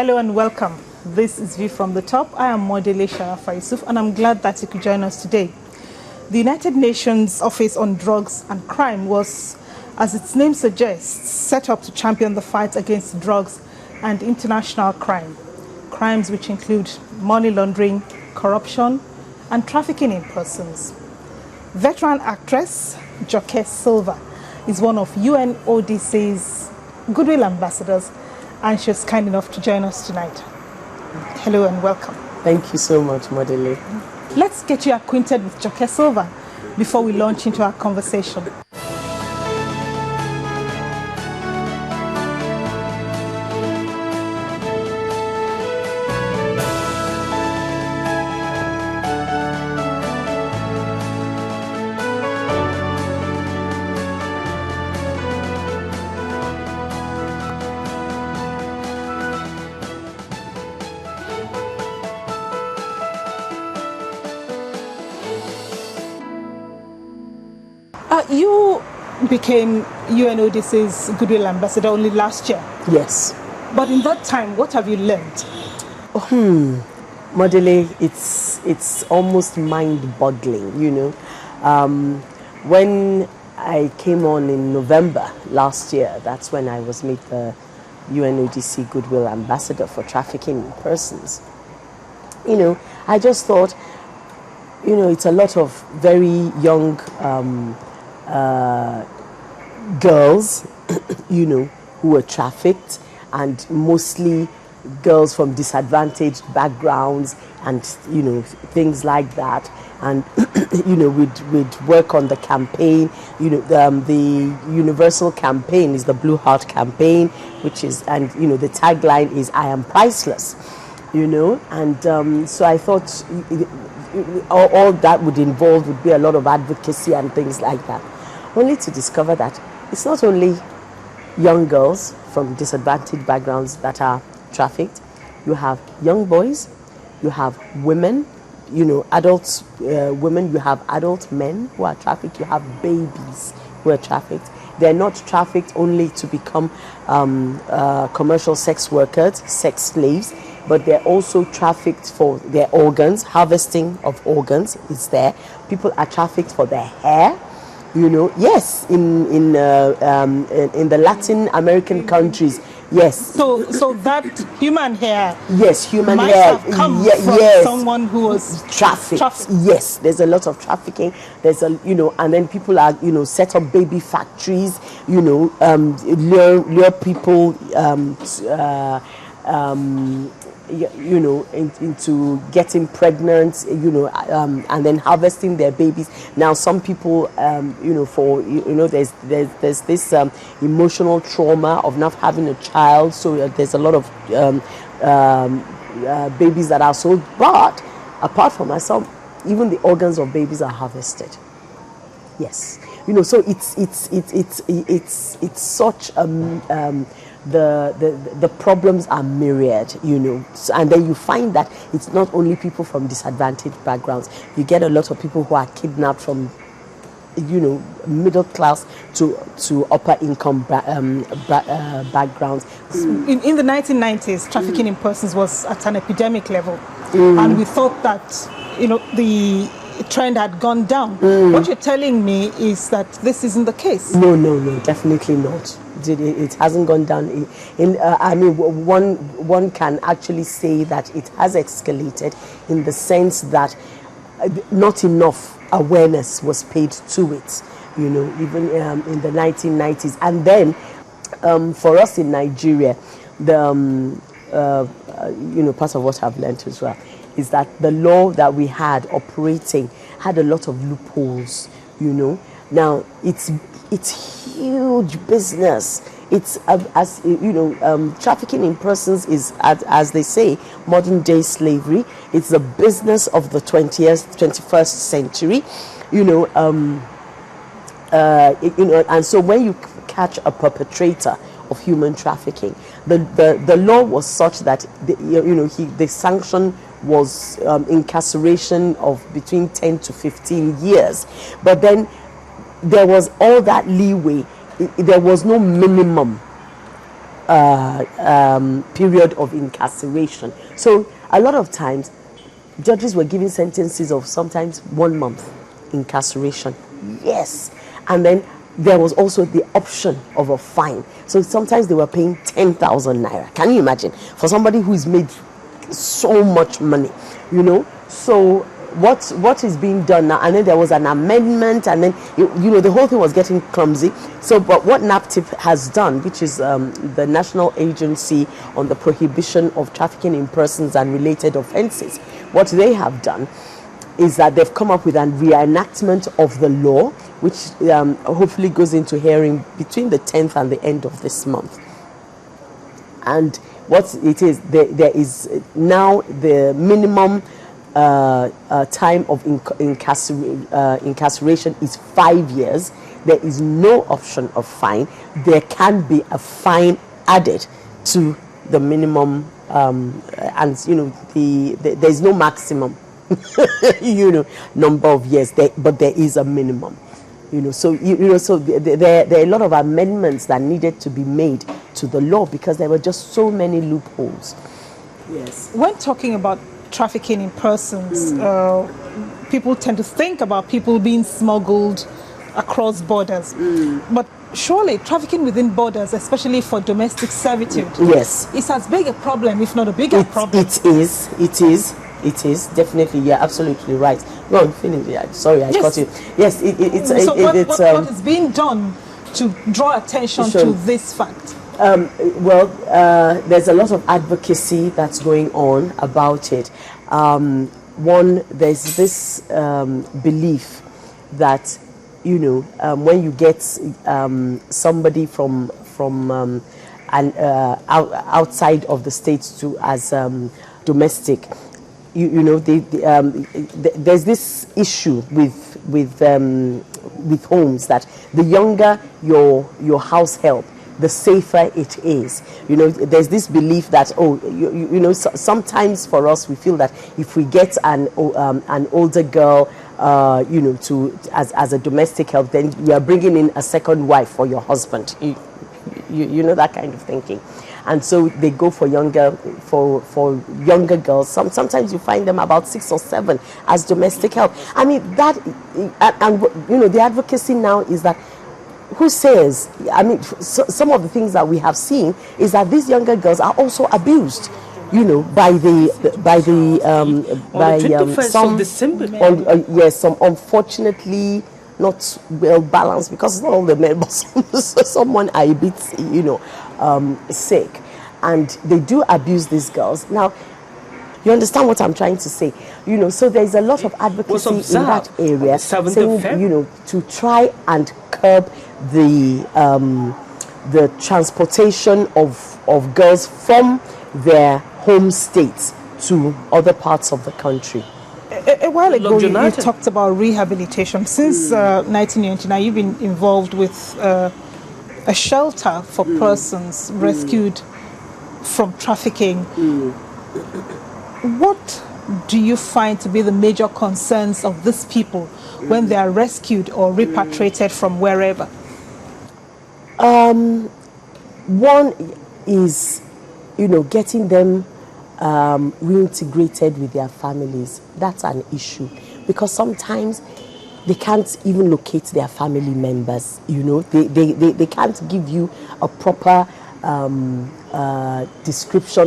Hello and welcome. This is View from the Top. I am Modele Sharafa Yusuf and I'm glad that you could join us today. The United Nations Office on Drugs and Crime was, as its name suggests, set up to champion the fight against drugs and international crime. Crimes which include money laundering, corruption, and trafficking in persons. Veteran actress Joke Silva is one of UNODC's Goodwill Ambassadors, and she's kind enough to join us tonight. Hello and welcome. Thank you so much, Modele. Let's get you acquainted with Joke Silva before we launch into our conversation. You became UNODC's Goodwill Ambassador only last year. Yes. But in that time, what have you learned? Modele, it's almost mind-boggling, you know. When I came on in November last year, that's when I was made the UNODC Goodwill Ambassador for trafficking in persons. You know, I just thought, you know, it's a lot of very young girls, you know, who were trafficked, and mostly girls from disadvantaged backgrounds and, you know, things like that. And, you know, we'd work on the campaign. You know, the universal campaign is the Blue Heart campaign, which is, and, you know, the tagline is, I am priceless, you know. And so I thought all that would involve would be a lot of advocacy and things like that. Only to discover that it's not only young girls from disadvantaged backgrounds that are trafficked. You have young boys, you have women, you know, adult women, you have adult men who are trafficked, you have babies who are trafficked. They're not trafficked only to become commercial sex workers, sex slaves, but they're also trafficked for their organs. Harvesting of organs is there. People are trafficked for their hair. You know, yes, in the Latin American countries, yes. So that human hair, yes, human might hair, have come from yes, someone who was trafficked. Yes, there's a lot of trafficking. There's a, you know, and then people are, you know, set up baby factories. You know, lure people you know, into getting pregnant, you know, and then harvesting their babies. Now, some people, you know, for, you know, there's this emotional trauma of not having a child, so there's a lot of babies that are sold. But apart from myself, even the organs of babies are harvested. Yes, you know, so it's such the problems are myriad, you know, and then you find that it's not only people from disadvantaged backgrounds. You get a lot of people who are kidnapped from, you know, middle class to upper income backgrounds. In the 1990s, trafficking in persons was at an epidemic level, and we thought that, you know, the trend had gone down. What you're telling me is that this isn't the case. No, definitely not. It hasn't gone down. I mean, one can actually say that it has escalated in the sense that not enough awareness was paid to it, you know, even in the 1990s. And then for us in Nigeria, the you know, part of what I've learned as well is that the law that we had operating had a lot of loopholes, you know. Now it's huge business. It's as you know, trafficking in persons is, as they say, modern day slavery. It's the business of the 21st century, you know. You know, and so when you catch a perpetrator of human trafficking, the law was such that the sanction was incarceration of between 10 to 15 years. But then there was all that leeway. There was no minimum period of incarceration. So a lot of times, judges were giving sentences of sometimes 1 month incarceration. Yes. And then there was also the option of a fine. So sometimes they were paying 10,000 naira. Can you imagine? For somebody who's made so much money, you know? So what is being done now? And then there was an amendment, and then the whole thing was getting clumsy. So but what NAPTIP has done, which is the National Agency on the Prohibition of Trafficking in Persons and Related Offences, what they have done is that they've come up with a re-enactment of the law, which hopefully goes into hearing between the 10th and the end of this month. And what it is, there is now the minimum time of incarceration is 5 years. There is no option of fine. There can be a fine added to the minimum, and there is no maximum number of years, but there is a minimum. So there are a lot of amendments that needed to be made to the law because there were just so many loopholes. Yes. When talking about trafficking in persons, people tend to think about people being smuggled across borders. But surely trafficking within borders, especially for domestic servitude, yes, is as big a problem, if not a bigger problem. It is definitely. You're absolutely right. Go on, finish. Yeah, sorry, I cut you. Yes, what is being done to draw attention to this fact? There's a lot of advocacy that's going on about it. There's this belief that when you get somebody from outside of the states to as domestic, there's this issue with homes that the younger your house help, the safer it is. There's this belief that sometimes for us we feel that if we get an older girl as a domestic help, then we are bringing in a second wife for your husband. That kind of thinking. And so they go for younger girls. Sometimes you find them about 6 or 7 as domestic help. I mean that, and the advocacy now is that, who says? I mean, some of the things that we have seen is that these younger girls are also abused, by some unfortunately not well balanced, because it's not all the men, but someone are a bit, sick, and they do abuse these girls. Now, you understand what I'm trying to say? So there's a lot of advocacy in that area, saying, to try and curb the transportation of girls from their home states to other parts of the country. A while ago, you talked about rehabilitation. Since 1999, you've been involved with a shelter for persons rescued from trafficking. What do you find to be the major concerns of these people when they are rescued or repatriated from wherever? One is, getting them reintegrated with their families. That's an issue, because sometimes they can't even locate their family members. They can't give you a proper description